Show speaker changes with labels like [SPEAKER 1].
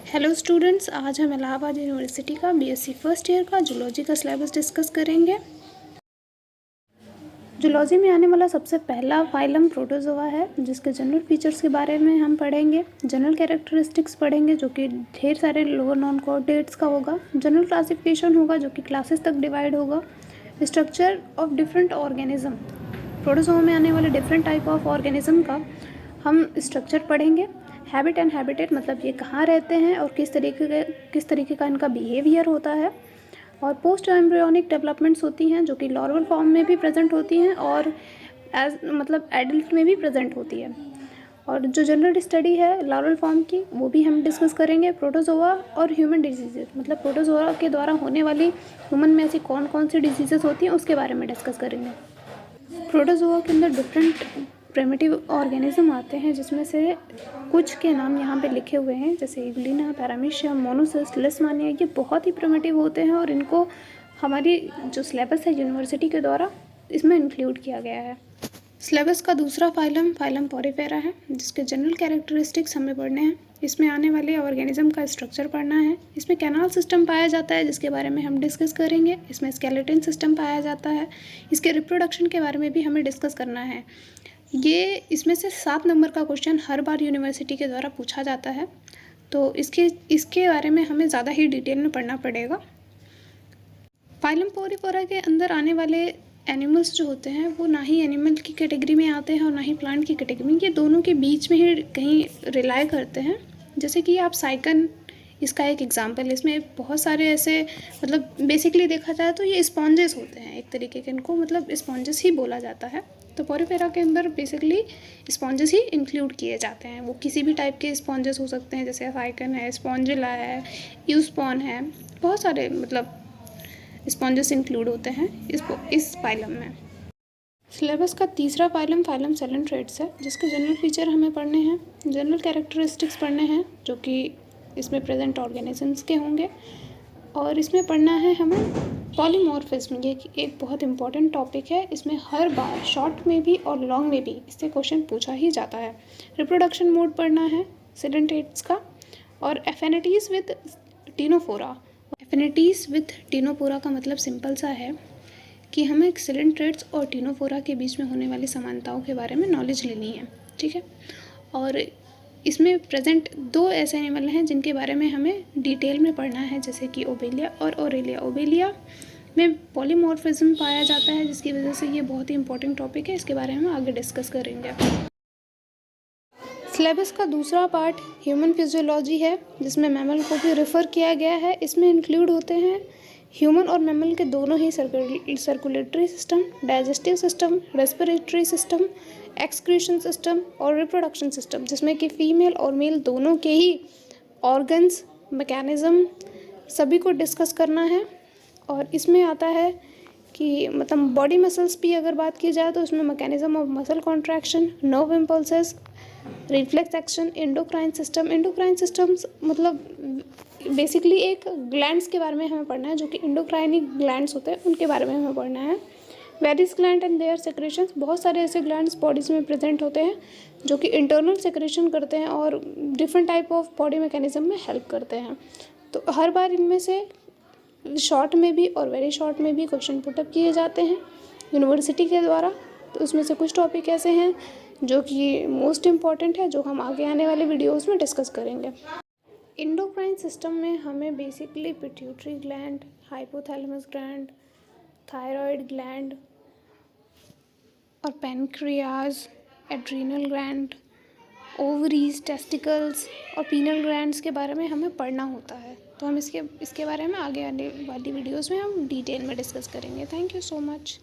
[SPEAKER 1] Hello students, आज हम Allahabad university का बीएससी फर्स्ट ईयर का जूलॉजी का सिलेबस डिस्कस करेंगे। जूलॉजी में आने वाला सबसे पहला फाइलम प्रोटोजोआ है, जिसके जनरल फीचर्स के बारे में हम पढ़ेंगे। जनरल कैरेक्टरिस्टिक्स पढ़ेंगे, जो कि ढेर सारे लोअर नॉन कोऑर्डिनेट्स का होगा। जनरल क्लासिफिकेशन होगा, जो कि क्लासेस तक डिवाइड होगा। Structure of different organism, protozoa में आने वाले डिफरेंट टाइप ऑफ ऑर्गेनिज्म का हम स्ट्रक्चर पढ़ेंगे। हैबिट एंड हैबिटेट, मतलब ये कहाँ रहते हैं और किस तरीके का इनका बिहेवियर होता है। और पोस्ट एम्ब्रियोनिक डेवलपमेंट्स होती हैं, जो कि लॉर्वल फॉर्म में भी प्रेजेंट होती हैं और एडल्ट में भी प्रेजेंट होती है। और जो जनरल स्टडी है लॉर्वल फॉर्म की, वो भी हम डिस्कस करेंगे। प्रोटोजोआ और ह्यूमन डिजीजेज, मतलब प्रोटोजोआ के द्वारा होने वाली ह्यूमन में ऐसी कौन कौन सी डिजीजेस होती हैं उसके बारे में डिस्कस करेंगे। प्रोटोजोआ के अंदर डिफरेंट प्रिमिटिव ऑर्गेनिज्म आते हैं, जिसमें से कुछ के नाम यहाँ पे लिखे हुए हैं, जैसे इग्लिना, पैरामीशियम, मोनोसिस, लिस्मानिया। ये बहुत ही प्रिमिटिव होते हैं और इनको हमारी जो सिलेबस है यूनिवर्सिटी के द्वारा इसमें इंक्लूड किया गया है। सिलेबस का दूसरा फाइलम पॉरीफेरा है, जिसके जनरल कैरेक्टरिस्टिक्स हमें पढ़ने हैं। इसमें आने वाले ऑर्गेनिज्म का स्ट्रक्चर पढ़ना है। इसमें कैनाल सिस्टम पाया जाता है, जिसके बारे में हम डिस्कस करेंगे। इसमें स्केलेटन सिस्टम पाया जाता है। इसके रिप्रोडक्शन के बारे में भी हमें डिस्कस करना है। ये इसमें से 7 नंबर का क्वेश्चन हर बार यूनिवर्सिटी के द्वारा पूछा जाता है, तो इसके बारे में हमें ज़्यादा ही डिटेल में पढ़ना पड़ेगा। फाइलम पॉरीफेरा के अंदर आने वाले एनिमल्स जो होते हैं वो ना ही एनिमल की कैटेगरी में आते हैं और ना ही प्लांट की कैटेगरी में, ये दोनों के बीच में ही कहीं रिलाई करते हैं। जैसे कि आप साइकन, इसका एक एग्जांपल है। इसमें बहुत सारे ऐसे, मतलब बेसिकली देखा जाए तो ये स्पॉन्जेस होते हैं एक तरीके के, इनको मतलब स्पॉन्जेस ही बोला जाता है। तो पॉरीफेरा के अंदर बेसिकली स्पॉन्जेस ही इंक्लूड किए जाते हैं। वो किसी भी टाइप के स्पॉन्जेस हो सकते हैं, जैसे साइकन है, स्पॉन्जिला है, यूस्पॉन है, बहुत सारे मतलब स्पॉन्जेस इंक्लूड होते हैं इस फाइलम में। सिलेबस का तीसरा फाइलम सेलेंट्रेट्स है, जिसके जनरल फीचर हमें पढ़ने हैं। जनरल कैरेक्टरिस्टिक्स पढ़ने हैं, जो कि इसमें प्रेजेंट ऑर्गेनिजम्स के होंगे। और इसमें पढ़ना है हमें पॉलीमॉर्फिज्म। ये एक बहुत इंपॉर्टेंट टॉपिक है। इसमें हर बार शॉर्ट में भी और लॉन्ग में भी इससे क्वेश्चन पूछा ही जाता है। रिप्रोडक्शन मोड पढ़ना है सेलेंट्रेट्स का। और affinities with Ctenophora. Affinities with Ctenophora का मतलब सिंपल सा है कि हमें सेलेंट्रेट्स और टिनोफोरा के बीच में होने वाली समानताओं के बारे में नॉलेज लेनी है, ठीक है। और इसमें प्रेजेंट 2 ऐसे एनिमल हैं जिनके बारे में हमें डिटेल में पढ़ना है, जैसे कि ओबेलिया और ओरेलिया। ओबेलिया में पॉलीमॉर्फिज्म पाया जाता है, जिसकी वजह से ये बहुत ही इंपॉर्टेंट टॉपिक है। इसके बारे में हम आगे डिस्कस करेंगे। सिलेबस का दूसरा पार्ट ह्यूमन फिजियोलॉजी है, जिसमें मैमल को भी रेफ़र किया गया है। इसमें इंक्लूड होते हैं ह्यूमन और मैमल के दोनों ही circulatory system, digestive system, respiratory system, excretion system और रिप्रोडक्शन सिस्टम, जिसमें कि फ़ीमेल और मेल दोनों के ही ऑर्गन्स, मैकेनिज़्म सभी को डिस्कस करना है। और इसमें आता है कि मतलब बॉडी मसल्स भी अगर बात की जाए तो इसमें mechanism of muscle contraction, nerve impulses, reflex action, endocrine systems मतलब बेसिकली एक ग्लैंड्स के बारे में हमें पढ़ना है, जो कि एंडोक्राइनिक ग्लैंड्स होते हैं, उनके बारे में हमें पढ़ना है। Various gland and their secretions, बहुत सारे ऐसे ग्लैंड्स बॉडीज़ में प्रेजेंट होते हैं जो कि इंटरनल सेक्रेशन करते हैं और different type of body mechanism में हेल्प करते हैं। तो हर बार इनमें से शॉर्ट में भी और वेरी शॉर्ट में भी क्वेश्चन पुटअप किए जाते हैं यूनिवर्सिटी के द्वारा। तो उसमें से कुछ टॉपिक ऐसे हैं जो कि मोस्ट इम्पॉर्टेंट है, जो हम आगे आने वाले वीडियोस में डिस्कस करेंगे। एंडोक्राइन सिस्टम में हमें basically pituitary gland, hypothalamus gland, thyroid gland और pancreas, adrenal gland, ovaries, testicles और पीनल ग्लैंड्स के बारे में हमें पढ़ना होता है। तो हम इसके बारे में आगे आने वाली वीडियोस में हम डिटेल में डिस्कस करेंगे। Thank you so much.